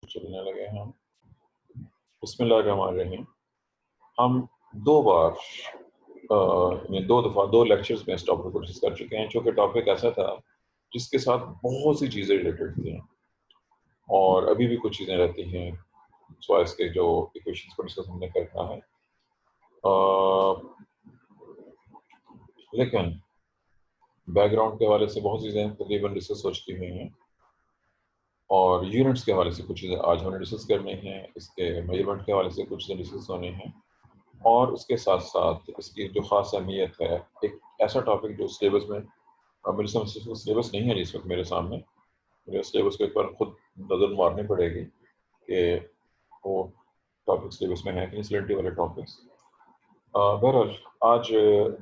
चलने लगे हम। बिस्मिल्लाहिर्रहमानिर्रहीम। हम दो बार दो दफ़ा 2 लेक्चर्स में इस टॉपिक को डिस्कस कर चुके हैं, चूँकि टॉपिक ऐसा था जिसके साथ बहुत सी चीज़ें रिलेटेड थी और अभी भी कुछ चीज़ें रहती हैं सॉइल्स के जो इक्वेशंस को डिस्कस हमने करना है। लेकिन बैकग्राउंड के हवाले से बहुत चीज़ें तकरीबन डिस्कस हो चुकी हुई हैं और यूनिट्स के हवाले से कुछ चीज़ें आज हमें डिस्कस करनी हैं, इसके मेजरमेंट के हवाले से कुछ चीज़ें डिस्कस होनी हैं और उसके साथ साथ इसकी जो ख़ास अहमियत है, एक ऐसा टॉपिक जो सिलेबस में मेरे समझ से सिलेबस नहीं है जिस वक्त मेरे सामने, मुझे सिलेबस को एक बार खुद नज़र मारनी पड़ेगी कि वो टॉपिक सिलेबस में है कि सैलिनिटी वाले टॉपिक्स। बहरहाल आज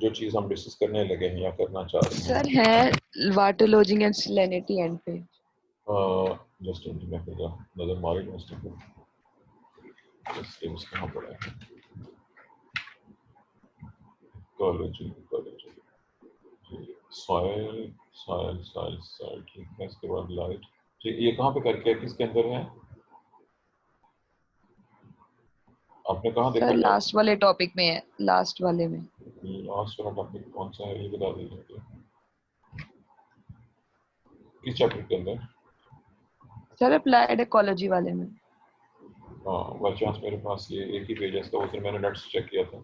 जो चीज़ हम डिस्कस करने लगे हैं या करना चाह रहे हैं सर है water lodging and salinity and पे जस्ट मैं नज़र मारी सिलेबस कहाँ पड़ा है। Ecology soil soil soil soil ठीक है। इसके बाद लाइट ठीक, ये कहाँ पे करके है, किसके अंदर है, आपने कहाँ देखा सर था? लास्ट वाले टॉपिक में है, लास्ट वाले में। लास्ट वाला टॉपिक कौन सा है ये बता दीजिए, किस चैप्टर के अंदर? सर अप्लाइड इकोलॉजी वाले में। हाँ बाई चांस मेरे पास ये एक ही पेज है इसका, उस दिन मैंने नेट से चेक किया था,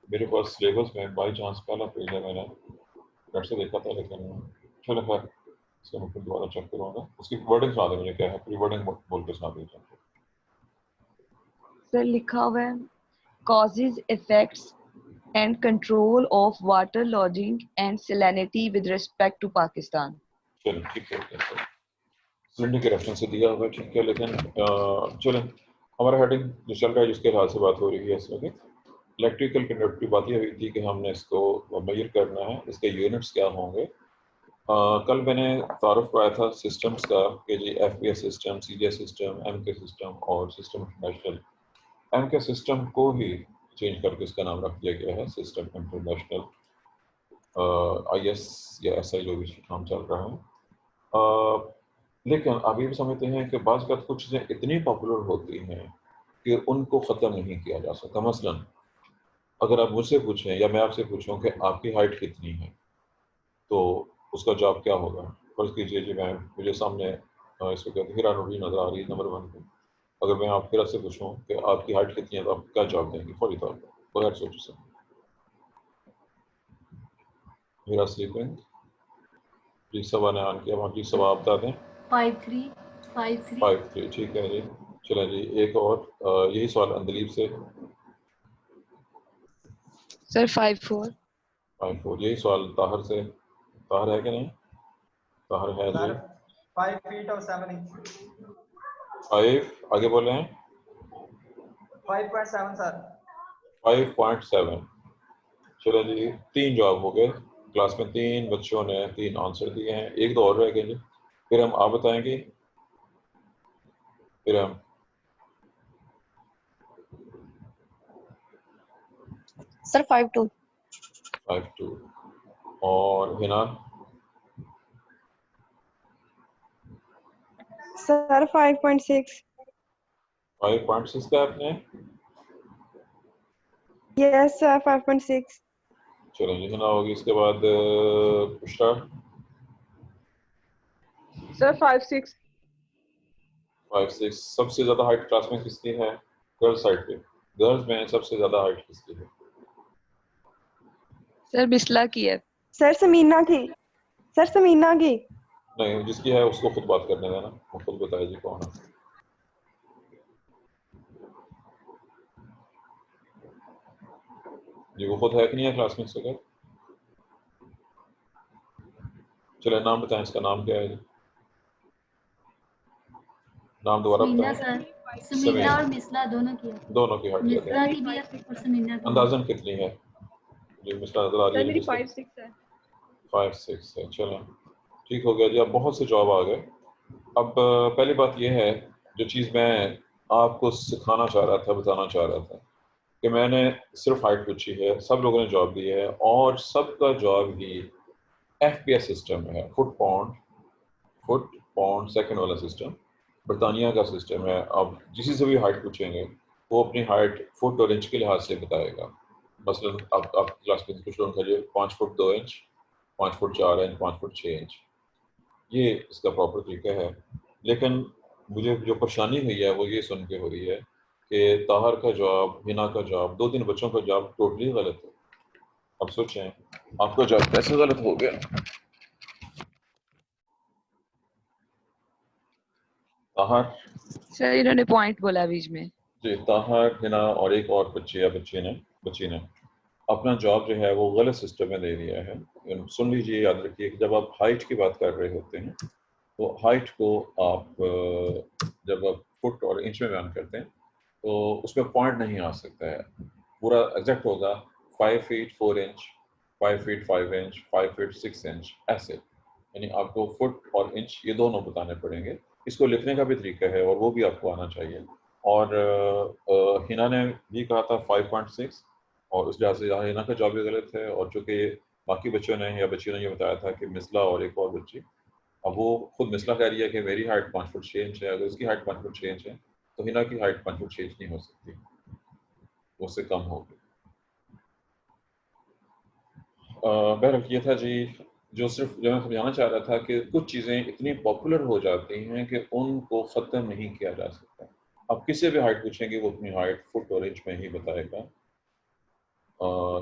मेरे पास सिलेबस में बाई चांस पहला पेज है, मैंने नेट से देखा था लेकिन चलो खैर इसका मैं फिर दोबारा चेक करूँगा। उसकी वर्डिंग सुना दें मुझे, क्या है प्री वर्डिंग बोल के सुना दीजिए। सर लिखा हुआ है causes effects and control of water lodging and salinity with respect to Pakistan। चलो ठीक है, सिलेंडर के रेफरेंस से दिया हुआ ठीक है, लेकिन चलें हमारा हेडिंग जो चल रहा है जिसके लिहाज से बात हो रही है इसमें इलेक्ट्रिकल कंडक्टर की बात यह हुई थी कि हमने इसको मेजर करना है, इसके यूनिट्स क्या होंगे। कल मैंने तारुफ कराया था सिस्टम्स का कि जी FPS system, CJ system, MK system और सिस्टम इंटरनेशनल। MK सिस्टम को ही चेंज करके इसका नाम रख दिया गया है सिस्टम इंटरनेशनल, IS या SI जो भी नाम चल रहा है। लेकिन आप ये भी समझते हैं कि बाज़ का कुछ चीज़ें इतनी पॉपुलर होती हैं कि उनको ख़त्म नहीं किया जा सकता। मसलन अगर आप मुझसे पूछें या मैं आपसे पूछूं कि आपकी हाइट कितनी है तो उसका जवाब क्या होगा। फर्ज कीजिए कि मैं मुझे सामने इस वक्त हिरा नूरी नज़र आ रही है नंबर 1 पे, अगर मैं आप हिरा से पूछूं कि आपकी हाइट कितनी है तो आप क्या जवाब देंगे फौरी तौर पर बगैर सोचे से? हिरा स्लीपिंग जी, सवा ने आन किया, जी सवा आप बता दें। 5'3", ठीक है जी। चलें जी एक और यही सवाल अंदलीब से। सर 5'4". 5'4", यही सवाल ताहर से। ताहर है कि नहीं? ताहर है जी। 5 feet और 7 inch। 5 आगे बोले हैं 5.7 सर। 5.7। चलो जी 3 जवाब हो गए, क्लास में 3 बच्चों ने 3 आंसर दिए हैं, एक दो और रह गए जी। फिर हम आप बताएंगे, फिर हम सर 5'2". 5'2" और हिना सर 5.6। 5.6 का आपने। Yes sir 5.6। चलो जी हिना होगी, इसके बाद पुष्टा। सर 5'6". 5'6", सबसे ज़्यादा हाइट क्लास में किसकी है? गर्ल्स साइड पे, गर्ल्स में सबसे ज़्यादा हाइट किसकी है? सर बिस्ला की है। सर समीना की। सर समीना की। नहीं, जिसकी है उसको खुद बात करने देना, वो खुद बताए जी कौन है। जी वो खुद है कि नहीं है क्लास में इस वक्त? चले नाम बताएं, इसका नाम क्या है जी? नाम दोबारा समीना बताएं। सर, समीना और मिसला दोनों की है। दोनों की हाइट ज़्यादा मिसला है। की भी है और समीना की। अंदाजन कितनी है जी? मिसला नजर आ रही है? सर मेरी जिसको 5'6" है। 5'6" है। चलो ठीक हो गया जी, अब बहुत से जवाब आ गए। अब पहली बात यह है जो चीज़ मैं आपको सिखाना चाह रहा था, बताना चाह रहा था कि मैंने सिर्फ हाइट पूछी है, सब लोगों ने जवाब दिया है और सबका जवाब ही FPS सिस्टम है, फुट पाउंड सेकंड वाला सिस्टम। बरतानिया का सिस्टम है, आप जिसी से भी हाइट पूछेंगे वो अपनी हाइट फुट और इंच के लिहाज से बताएगा। मसलन आप क्लास में कुछ लोग समझिए 5 foot 2 inch, 5 foot 4 inch, 5 foot 6 inch, ये इसका प्रॉपर तरीका है। लेकिन मुझे जो परेशानी हुई है वो ये सुन के हो रही है कि ताहर का जवाब, हिना का जवाब, 2-3 बच्चों का जवाब टोटली गलत है। अब सोचें आपका जवाब कैसे गलत हो गया? ताहर, सर इन्होंने पॉइंट बोला बीच में। जी, ताहर, हिना और एक और बच्ची या बच्ची ने अपना जवाब जो है वो गलत सिस्टम में दे दिया है। सुन लीजिए, याद रखिए कि जब आप हाइट की बात कर रहे होते हैं तो हाइट को आप जब आप फुट और इंच में बयान करते हैं तो उसमें पॉइंट नहीं आ सकता है, पूरा एग्जैक्ट होगा 5 feet 4 inch, 5 feet 5 inch, 5 feet 6 inch, ऐसे। यानी आपको फुट और इंच ये दोनों बताने पड़ेंगे। इसको लिखने का भी तरीका है और वो भी आपको आना चाहिए। और हिना ने भी कहा था 5.6 और उस लिहाज से हिना का जवाब भी गलत है। और चूँकि बाकी बच्चों ने या बच्चियों ने ये बताया था कि मिसला और एक और बच्ची, अब वो खुद मिसला कह रही है कि मेरी हाइट 5 फुट 6 इंच है, अगर उसकी हाइट 5 फुट 6 इंच है तो हिना की हाइट 5 फुट 6 इंच नहीं हो सकती, वो उससे कम होगी। बहरहाल ये था जी, जो मैं समझाना चाह रहा था कि कुछ चीज़ें इतनी पॉपुलर हो जाती हैं कि उनको ख़त्म नहीं किया जा सकता। अब किसी भी हाइट पूछेंगे वो अपनी हाइट फुट और इंच में ही बताएगा।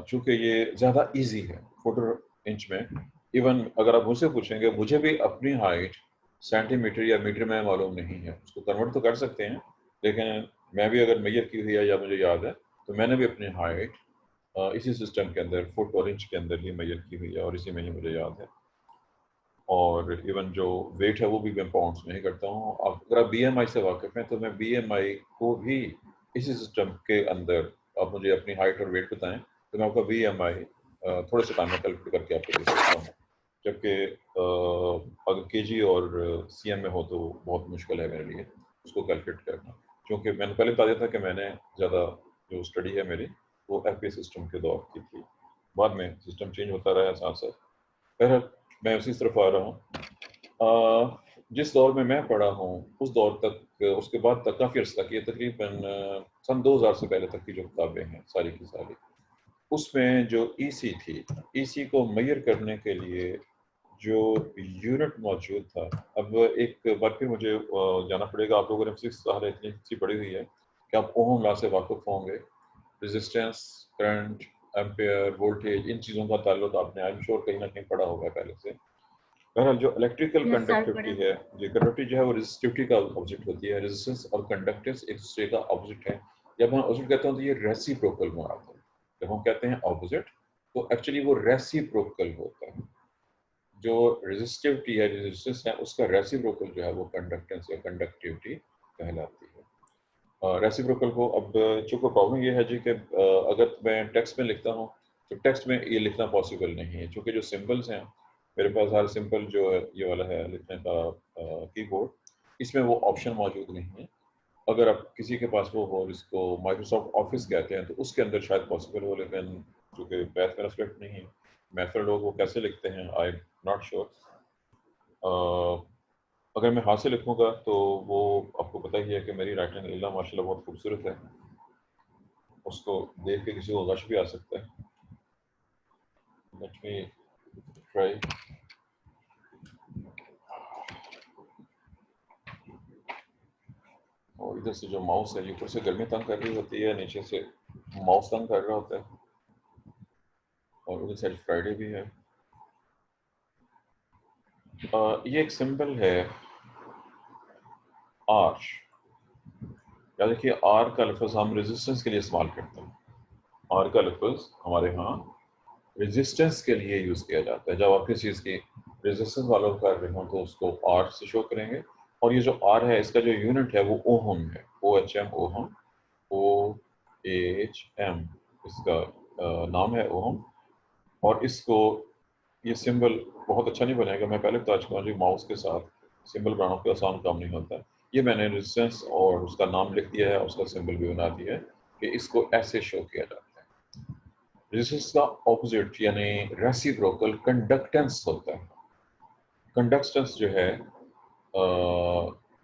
चूँकि ये ज़्यादा ईजी है फुट और इंच में। इवन अगर आप मुझसे पूछेंगे, मुझे भी अपनी हाइट सेंटीमीटर या मीटर में मालूम नहीं है, उसको कन्वर्ट तो कर सकते हैं, लेकिन मैं भी अगर मेजर की हुई है या मुझे याद है तो मैंने भी अपनी हाइट इसी सिस्टम के अंदर फुट और इंच के अंदर ही मेजर की हुई है और इसी में ही मुझे याद है। और इवन जो वेट है वो भी मैं पाउंड्स में ही करता हूँ। अगर आप BMI से वाकिफ़ हैं तो मैं BMI को भी इसी सिस्टम के अंदर, आप मुझे अपनी हाइट और वेट बताएं तो मैं आपका BMI थोड़े से टाइम में कैलकुलेट करके आपको दे सकता हूँ। जबकि अगर KG और CM में हो तो बहुत मुश्किल है मेरे लिए उसको कैलकुलेट करना, क्योंकि मैंने पहले बता दिया था कि मैंने ज़्यादा जो स्टडी है मेरी वो FP सिस्टम के दौर की थी। बाद में सिस्टम चेंज होता रहा है साथ साथ। बहरहाल मैं उसी तरफ आ रहा हूँ। जिस दौर में मैं पढ़ा हूँ उस दौर तक, उसके बाद तक काफ़ी अर्सा तक, ये तकरीबन सन 2000 से पहले तक की जो किताबें हैं सारी की सारी, उसमें जो EC थी, EC को मेजर करने के लिए जो यूनिट मौजूद था। अब एक बार फिर मुझे जाना पड़ेगा, आप लोगों ने फिजिक्स इतनी सी पढ़ी हुई है कि आप ओहम लॉ से वाकिफ होंगे। रेजिस्टेंस, करंट, एम्पेयर, वोल्टेज, इन चीज़ों का ताल्लुक आपने आई एम श्योर कहीं ना कहीं पढ़ा होगा पहले से। बहरहाल जो इलेक्ट्रिकल यस सर कंडक्टिविटी पढ़ा। है, जो कंडक्टिविटी जो है वो रेजिस्टिविटी का ऑपोजिट होती है। रेजिस्टेंस और कंडक्टेंस एक दूसरे का ऑपोजिट है। जब हम ऑपोजिट कहते हैं तो ये रेसिप्रोकल मुराद है। जब हम कहते हैं ऑपोजिट तो एक्चुअली वो रेसिप्रोकल होता है। जो रेजिस्टिविटी है, रेजिस्टेंस है, उसका रेसिप्रोकल जो है वो कंडक्टेंस या कंडक्टिविटी कहलाती है। रेसिप्रोकल को अब चूँकि प्रॉब्लम ये है जी कि अगर मैं टेक्स्ट में लिखता हूँ तो टेक्स्ट में ये लिखना पॉसिबल नहीं है, क्योंकि जो सिंबल्स हैं मेरे पास, हर सिंपल जो है ये वाला है लिखने का कीबोर्ड, इसमें वो ऑप्शन मौजूद नहीं है। अगर आप किसी के पास वो हो जिसको माइक्रोसॉफ्ट ऑफिस कहते हैं तो उसके अंदर शायद पॉसिबल हो, लेकिन चूँकि मैथ मेरा सब्जेक्ट नहीं है, मैथ में लोग वो कैसे लिखते हैं आई एम नॉट श्योर। अगर मैं हाथ से लिखूंगा तो वो आपको पता ही है कि मेरी राइटिंग अल्लाह माशाल्लाह बहुत खूबसूरत है, उसको देख के किसी को गश भी आ सकता है। Let me try. और इधर से जो माउस है, ऊपर से गर्मी तंग कर रही होती है, नीचे से माउस तंग कर रहा होता है, और उधर साइड फ्राइडे भी है। ये एक सिंबल है आर। याद रखिए आर का लफ्ज़ हम रेजिस्टेंस के लिए इस्तेमाल करते हैं। आर का लफ्ज़ हमारे यहाँ रेजिस्टेंस के लिए यूज़ किया जाता है। जब आप किसी चीज़ की रेजिस्टेंस वालों कर रहे हो तो उसको आर से शो करेंगे। और ये जो आर है इसका जो यूनिट है वो ओहम है, OHM, ओहम, OHM इसका नाम है ओहम। और इसको, ये सिंबल बहुत अच्छा नहीं बनेगा, मैं पहले बता चुका हूँ जी, माउस के साथ सिंबल बनाना कोई आसान काम नहीं होता। ये मैंने रेजिस्टेंस और उसका नाम लिख दिया है, उसका सिंबल भी बना दिया है कि इसको ऐसे शो किया जाता है। रेजिस्टेंस का ऑपोजिट यानी रेसिप्रोकल कंडक्टेंस होता है। कंडक्टेंस जो है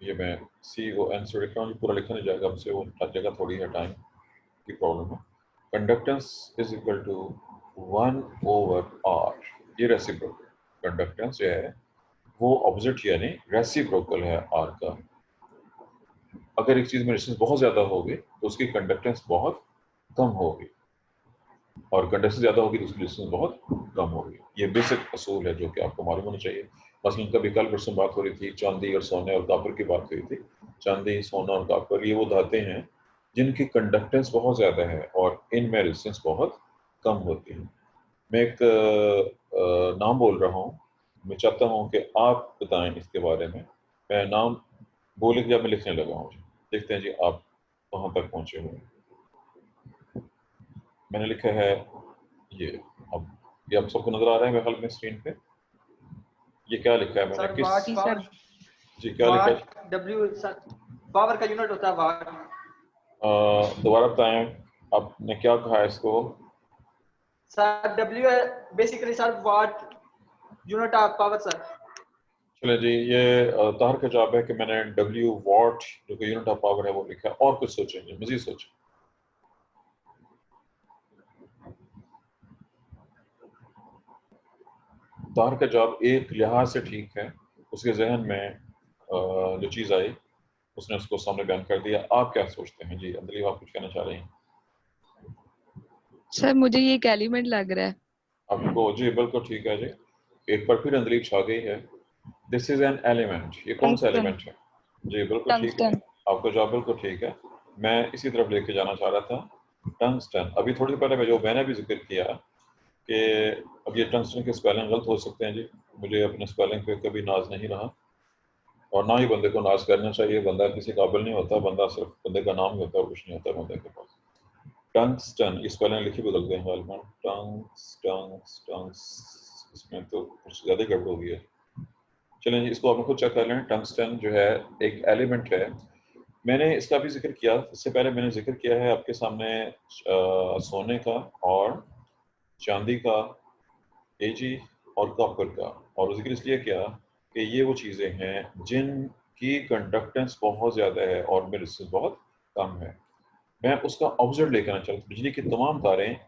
ये मैं CON से लिख रहा हूँ, पूरा लिखा नहीं जाएगा हमसे, वो जगह थोड़ी है, टाइम की प्रॉब्लम है। Conductance is equal to 1/r, ये रेसिप्रोकल कंडक्टेंस जो है वो ऑपोजिट यानी रेसिप्रोकल है r का। अगर एक चीज में रेजिस्टेंस बहुत ज्यादा होगी तो उसकी कंडक्टेंस बहुत कम होगी, और कंडक्टेंस ज्यादा होगी तो उसकी रेजिस्टेंस बहुत कम होगी। ये बेसिक असूल है जो कि आपको मालूम होना चाहिए। मसलन कभी कल परसों बात हो रही थी चांदी और सोने और कॉपर की बात हुई थी। चांदी, सोना और कॉपर ये वो धातें हैं जिनकी कंडक्टेंस बहुत ज्यादा है और इनमें रेजिस्टेंस बहुत कम होती है। मैं एक नाम बोल रहा हूँ, मैं चाहता हूँ कि आप बताएं इसके बारे में। मैं नाम बोले जब मैं लिखने लगा हूँ, देखते हैं जी आप कहाँ तक पहुँचे हुए। मैंने लिखा है ये, अब ये आप सबको नजर आ रहा है मेरे ख्याल में स्क्रीन पे। ये क्या लिखा है मैंने, सर किस वाट जी पावर, सर। जी क्या लिखा है? वाट W सर पावर का यूनिट होता है वाट। दोबारा बताएं आपने क्या कहा है इसको। सर W है basically sir watt unit of power sir. चले जी, ये तार का जवाब है कि मैंने W वॉट जो कि यूनिट ऑफ पावर है वो लिखा है। और कुछ सोचेंगे, मजीद सोचें। तार का जवाब एक लिहाज से ठीक है, उसके जहन में जो चीज़ आई उसने उसको सामने बयान कर दिया। आप क्या सोचते हैं जी? अंदली आप कुछ कहना चाह रही हैं? सर मुझे ये एक एलिमेंट लग रहा है। आपको जी बिल्कुल ठीक है जी, एक बार फिर अंदली छा गई है। This is an element. ये कौन सा टंगस्टन। एलिमेंट है? जी बिल्कुल ठीक है, टंगस्टन। आपका जवाब बिल्कुल ठीक है। मैं इसी तरफ लेके जाना चाह रहा था, टंगस्टन। अभी थोड़ी पहले मैं जो मैंने भी जिक्र किया कि अब ये टंगस्टन के स्पेलिंग गलत हो सकते हैं जी, मुझे अपने स्पेलिंग पे कभी नाज नहीं रहा और ना ही बंदे को नाज करना चाहिए। बंदा किसी काबिल नहीं होता, बंदा सिर्फ बंदे का नाम ही होता है, कुछ नहीं होता बंदे के पास। टंगस्टन, इस स्पेलिंग लिखी बदल गए हैं गालिबन, टंग्स, इसमें तो कुछ ज़्यादा गड़बड़ हो गई है। चलें जी, इसको आप खुद चेक कर लें। टंगस्टन जो है एक एलिमेंट है। मैंने इसका भी जिक्र किया, इससे पहले मैंने जिक्र किया है आपके सामने सोने का और चांदी का, एजी और कॉपर का। और जिक्र इसलिए किया कि ये वो चीज़ें हैं जिनकी कंडक्टेंस बहुत ज़्यादा है और में रेजिस्टेंस बहुत कम है। मैं उसका ऑपोजिट लेकर आना चाहता हूँ। बिजली की तमाम तारें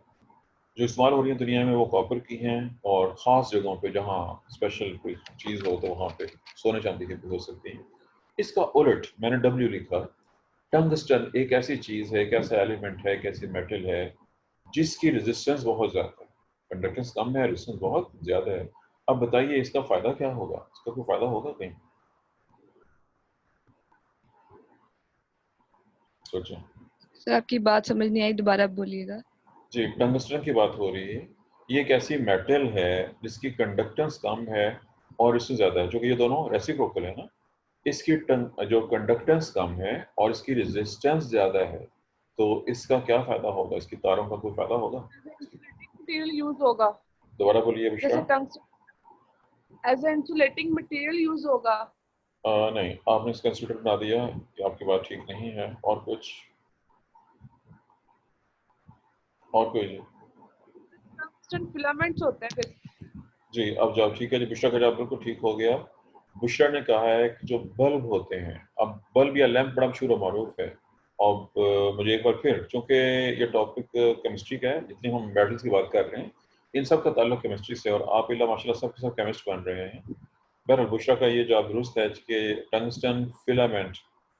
जो इस्तेमाल हो रही हैं दुनिया में वो कॉपर की हैं, और ख़ास जगहों पे जहाँ स्पेशल कोई चीज़ हो तो वहाँ पे सोने चांदी की भी हो सकती हैं। इसका उलट मैंने डब्ल्यू लिखा। टंगस्टन एक ऐसी चीज़ है, एक ऐसा एलिमेंट है, एक ऐसी मेटल है जिसकी रेजिस्टेंस बहुत ज़्यादा है, कंडक्टेंस कम है, रेजिस्टेंस बहुत ज़्यादा है। अब बताइए इसका फ़ायदा क्या होगा? इसका कोई फ़ायदा होगा कहीं? सोचें सर आपकी बात समझ नहीं आई, दोबारा बोलिएगा। जी। टंगस्टन की बात हो रही है। ये एक ऐसी मेटल है जिसकी कंडक्टेंस कम है और इससे ज़्यादा है, जो कि ये दोनों रेसिप्रोकल है ना। इसकी जो कंडक्टेंस कम है और इसकी रेजिस्टेंस ज़्यादा है, तो इसका क्या फ़ायदा होगा? इसकी तारों का कोई फ़ायदा होगा? मटेरियल यूज होगा, दोबारा बोलिए जैसे Bushra. Tongue as a insulating material use होगा। नहीं, आपने इसका इंस्टीट्यूट बना दिया कि आपकी बात ठीक नहीं है। और कुछ? और कोई जी? टंगस्टन फिलामेंट्स होते हैं फिर। जी अब जवाब ठीक है जी, बुशरा का जवाब बिल्कुल ठीक हो गया। बुशरा ने कहा है कि जो बल्ब होते हैं, अब बल्ब या लैंप बड़ा मशहूर मारूफ है। अब मुझे एक बार फिर, चूंकि ये टॉपिक केमिस्ट्री का है, जितनी हम मेटल्स की बात कर रहे हैं इन सब का ताल्लुक केमिस्ट्री से, और आप इल्ला माशाल्लाह सब के सब केमिस्ट बन रहे हैं। बहरहाल बुशरा का ये जवाब दुरुस्त है कि टंगस्टन फिलामेंट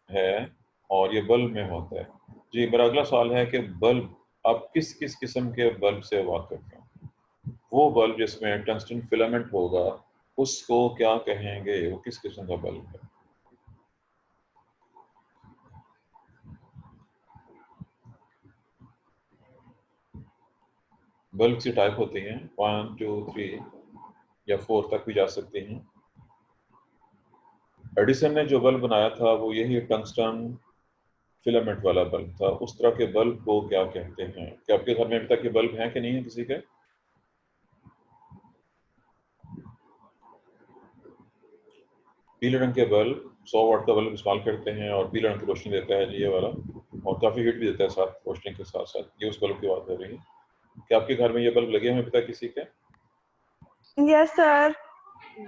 है और ये बल्ब में होता है। जी मेरा अगला सवाल है कि बल्ब, आप किस किस किस्म के बल्ब से बात करते हैं? वो बल्ब जिसमें टंगस्टन फिलामेंट होगा उसको क्या कहेंगे? वो किस किस्म का बल्ब है? बल्ब की टाइप होती हैं, 1 2 3 या 4 तक भी जा सकती हैं। एडिसन ने जो बल्ब बनाया था वो यही टंगस्टन फिलामेंट वाला बल्ब था। उस तरह के बल्ब को क्या कहते हैं? क्या आपके घर में अभी तक ये बल्ब हैं कि नहीं है किसी के? पीले रंग के बल्ब, 100 वाट का बल्ब इस्तेमाल करते हैं और पीले रंग की रोशनी देता है जी ये वाला, और काफ़ी हीट भी देता है साथ रोशनी के साथ साथ। ये उस बल्ब की बात हो रही है। क्या आपके घर में ये बल्ब लगे हुए हैं अभी तक किसी के? Yes sir.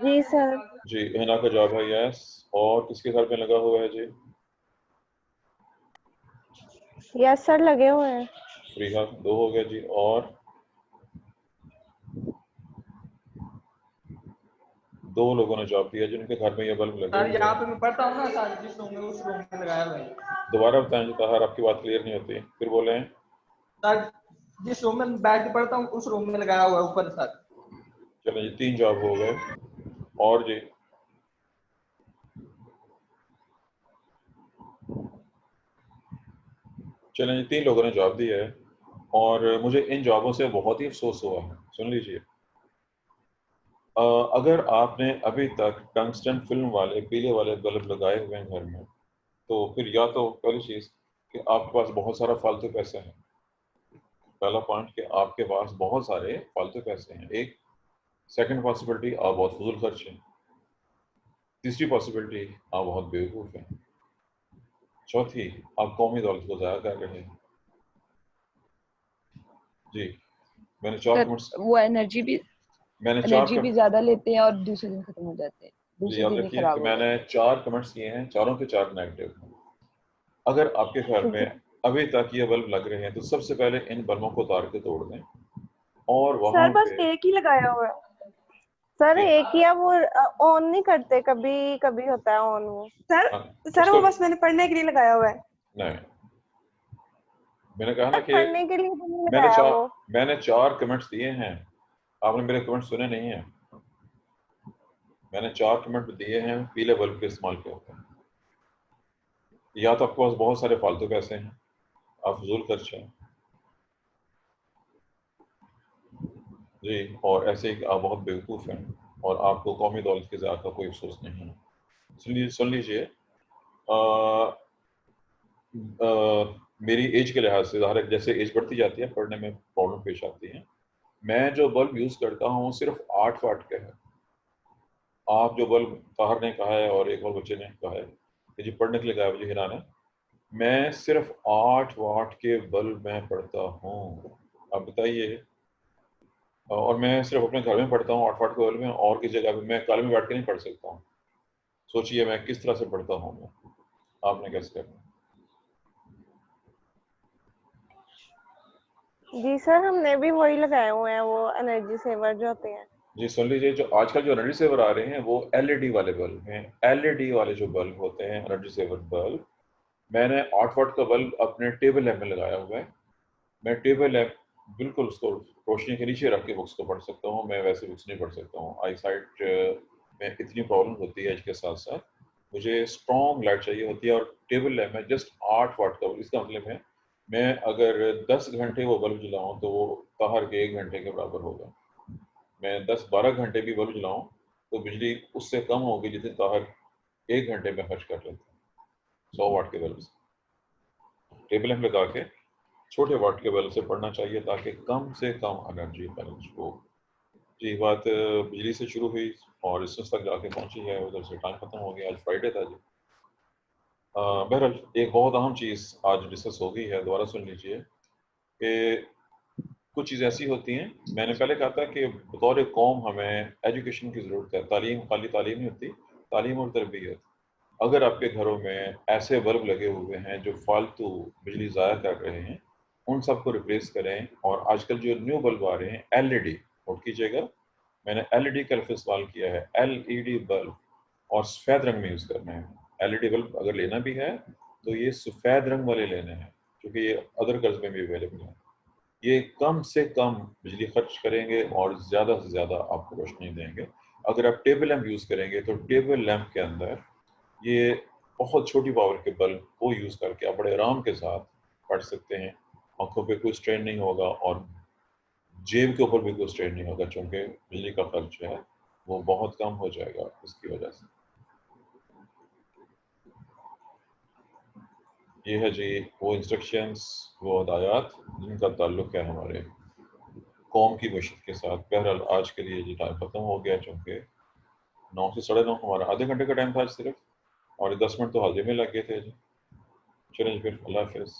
जी सर। जी, हिना का जवाब है यस। और किसके घर में लगा हुआ है जी? यस सर, लगे हुए हैं। फ्रीहा 2 हो गया जी। और 2 लोगों ने जवाब दिया जिनके घर में ये बल्ब लगे सर हुए यहाँ हैं। पे मैं पढ़ता हूँ ना सर, जिस रूम में उस रूम में लगाया हुआ है। दोबारा बताएं जी ताहर, आपकी बात क्लियर नहीं होती, फिर बोलें। सर जिस रूम में बैठ के पढ़ता हूँ उस रूम में लगाया हुआ है ऊपर सर। चलें जी, 3 जवाब हो गए। और जी चलें जी, 3 लोगों ने जवाब दिया है और मुझे इन जवाबों से बहुत ही अफसोस हुआ है। सुन लीजिए, अगर आपने अभी तक टंगस्टन फिल्म वाले पीले वाले बल्ब लगाए हुए हैं घर में, तो फिर या तो पहली चीज़ कि आपके पास बहुत सारा फालतू पैसा है। पहला पॉइंट कि आपके पास बहुत सारे फालतू पैसे हैं। एक सेकंड पॉसिबिलिटी, आप बहुत फजूल खर्च हैं। तीसरी पॉसिबिलिटी, आप बहुत बेवकूफ़ हैं। चौथी, आप कौमी दौलत को ज़ाया कर रहे हैं। जी, मैंने 4 सर कमेंट्स वो एनर्जी मैंने 4 कमेंट ज्यादा लेते हैं और दूसरे दिन खत्म हो जाते हैं, जी, दूसरे याद दिन ही रखिए खराब कि हो मैंने जाते 4 कमेंट्स किए हैं, चारों के 4 नेगेटिव हैं। अगर आपके ख्याल ठीक है में अभी तक ये बल्ब लग रहे हैं तो सबसे पहले इन बल्बों को उतार के तोड़ दें और सर, वहां बस पे एक ही लगाया हुआ है सर, एक एक ही है वो। ऑन नहीं करते, कभी कभी होता है ऑन वो। सर हाँ, सर उसको वो बस मैंने पढ़ने के लिए लगाया हुआ है। नहीं, मैंने कहा ना सर कि पढ़ने के लिए तो नहीं मैंने लगाया चार वो। मैंने 4 कमेंट्स दिए हैं, आपने मेरे कमेंट सुने नहीं हैं। मैंने 4 कमेंट दिए हैं पीले बल्ब के इस्तेमाल के ऊपर। या तो आपके पास बहुत सारे फालतू पैसे हैं, आप फजूल खर्च हैं जी, और ऐसे ही आप बहुत बेवकूफ़ हैं और आपको कौमी दौलत के ज़ाया का कोई अफसोस नहीं है। सुन लीजिए, मेरी एज के लिहाज से ज़ाहिर है जैसे एज बढ़ती जाती है पढ़ने में प्रॉब्लम पेश आती है। मैं जो बल्ब यूज़ करता हूँ सिर्फ 8 वाट का है। आप जो बल्ब ताहर ने कहा है और एक और बच्चे ने कहा है कि जी पढ़ने के लिए कहा है मुझे हिना ने, मैं सिर्फ 8 वाट के बल्ब में पढ़ता हूँ। आप बताइए, और मैं सिर्फ अपने घर में पढ़ता हूँ 8 वाट के बल्ब में, और किसी जगह पे मैं कॉलेज में बैठ के नहीं पढ़ सकता हूँ। सोचिए मैं किस तरह से पढ़ता हूँ मैं, आपने कैसे करना। जी सर, हमने भी वही लगाए हुए हैं, वो एनर्जी सेवर जो होते हैं। जी सुन लीजिए, जो आजकल जो एनर्जी सेवर आ रहे हैं वो एलईडी वाले बल्ब हैं। एलईडी वाले जो बल्ब होते हैं एनर्जी सेवर बल्ब, मैंने 8 वाट का बल्ब अपने टेबल लैंप में लगाया हुआ है। मैं टेबल लैंप बिल्कुल उसको रोशनी के नीचे रख के बुक्स को पढ़ सकता हूँ, मैं वैसे बुक्स नहीं पढ़ सकता हूँ। आई साइट में इतनी प्रॉब्लम होती है इसके साथ साथ मुझे स्ट्रॉन्ग लाइट चाहिए होती है, और टेबल लैंप में जस्ट 8 वाट का, इसका मतलब है मैं अगर 10 घंटे वो बल्ब जलाऊँ तो वो ताहर के 1 घंटे के बराबर होगा। मैं 10-12 घंटे भी बल्ब जलाऊँ तो बिजली उससे कम होगी जितनी ताहर 1 घंटे में खर्च कर लेते हैं 100 वाट के बल्ब से। टेबल लैंप लगा के छोटे वाट के बल्ब से पढ़ना चाहिए ताकि कम से कम एनर्जी खर्च हो। जी, बात बिजली से शुरू हुई और इस तक जाके पहुंची है, उधर से टाइम खत्म हो गया। आज फ्राइडे था जी। बहरहाल एक बहुत अहम चीज़ आज डिस्कस हो गई है, दोबारा सुन लीजिए कि कुछ चीज़ें ऐसी होती हैं, मैंने पहले कहा था कि बतौर कौम हमें एजुकेशन की ज़रूरत है। तालीम खाली तालीम नहीं होती, तालीम और तरबियत। अगर आपके घरों में ऐसे बल्ब लगे हुए हैं जो फालतू बिजली ज़ाया कर रहे हैं, उन सब को रिप्लेस करें। और आजकल जो न्यू बल्ब आ रहे हैं एलईडी, नोट कीजिएगा, मैंने एलईडी का लफ्ज़ इस्तेमाल किया है, एलईडी बल्ब, और सफ़ेद रंग में यूज़ करना है। एलईडी बल्ब अगर लेना भी है तो ये सफ़ेद रंग वाले लेने हैं, क्योंकि ये अदर कलर्स में भी अवेलेबल हैं। ये कम से कम बिजली खर्च करेंगे और ज़्यादा से ज़्यादा आपको रोशनी देंगे। अगर आप टेबल लैंप यूज़ करेंगे तो टेबल लैंप के अंदर ये बहुत छोटी पावर के बल्ब को यूज़ करके आप बड़े आराम के साथ पढ़ सकते हैं। आँखों पे कोई स्ट्रेन नहीं होगा और जेब के ऊपर भी कोई स्ट्रेन नहीं होगा, चूँकि बिजली का खर्च जो है वो बहुत कम हो जाएगा इसकी वजह से। ये है जी वो इंस्ट्रक्शंस, वो हदायत जिनका ताल्लुक़ है हमारे कौम की मशक़ के साथ। बहरहाल आज के लिए जी टाइम ख़त्म हो गया, चूँकि 9 से 9:30 हमारा आधे घंटे का टाइम था आज सिर्फ, और 10 मिनट तो हाज़िर में लग गए थे जी। चलिए फिर अल्लाह हाफ़िज़।